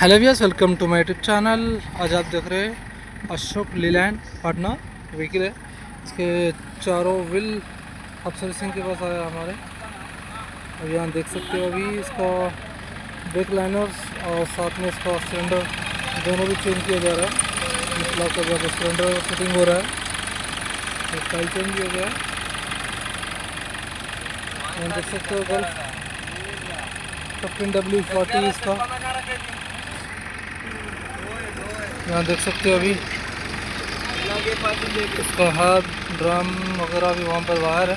Hello viewers, welcome to my YouTube channel. आज आप देख रहे हैं अशोक लीलैंड पाटना व्हीकल है। इसके चारों व्हील अब सर्विसिंग के पास आया हमारे। अब यहाँ देख सकते हो अभी इसका ब्रेक लाइनर्स और साथ में इसका सिलेंडर दोनों भी चेंज किया जा रहा है। इस ब्लॉक का जब सिलेंडर फिटिंग हो रहा है, टाइल चेंज भी हो गया है। यहाँ देख सकते हो गल्फ 15W40 इसका। यहाँ देख सकते हो अभी इसका हाथ ड्रम वगैरह भी वहाँ पर बाहर है।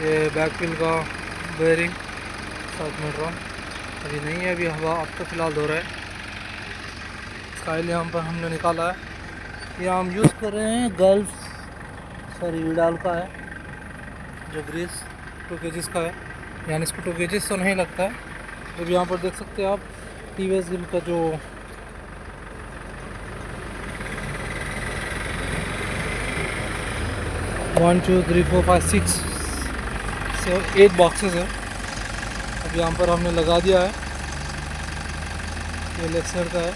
ये बैक व्हील का बेयरिंग साथ में ड्रम अभी नहीं है, अभी हवा अब तो फ़िलहाल धो रहा है। स्काइल यहाँ पर हमने निकाला है। ये हम यूज़ कर रहे हैं गल्फ विडाल का है, जो ग्रीस 2 kg का है। यानी इसको 2 kg तो नहीं लगता है। जब यहाँ पर देख सकते हैं आप टीवीएस गिल का जो 1 2 3 4 5 6 8 बॉक्सेस है। अब यहाँ पर हमने लगा दिया है। ये लेफ्ट साइड का है।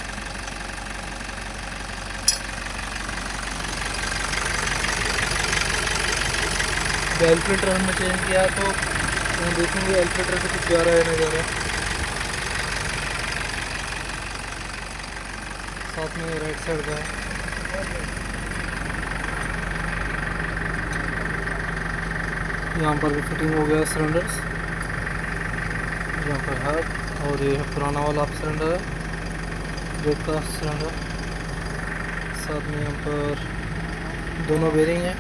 एल फिल्टर हमने चेंज किया तो हम देखेंगे एल फिल्टर से कुछ जा रहा है नहीं जा रहा है। साथ में राइट साइड का है। यहाँ पर भी फिटिंग हो गया सिलेंडर्स, यहाँ पर है। और ये पुराना वाला सिलेंडर है, ब्रेक का सिलेंडर। साथ में यहाँ पर दोनों बेरिंग है,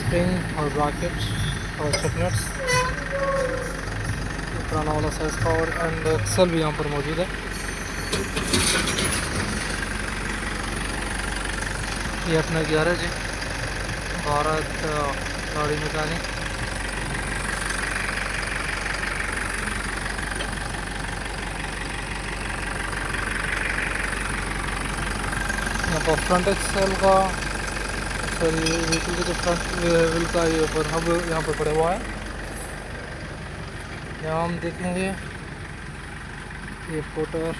स्प्रिंग और ब्रैकेट और चकनट्स। पुराना वाला साइज का और एंड एक्सल भी यहाँ पर मौजूद है। ये अपना गैरेज है, भारत गाड़ी मैकेनिक। यहाँ पर फ्रंट एक्सल का व्हीकल के जो फ्रंट व्हील का ये पर हब यहाँ पर पड़ा हुआ है। यहाँ हम देखेंगे ये पोटर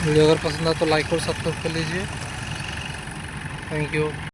वीडियो अगर पसंद आए तो लाइक और सब्सक्राइब कर लीजिए। Thank you.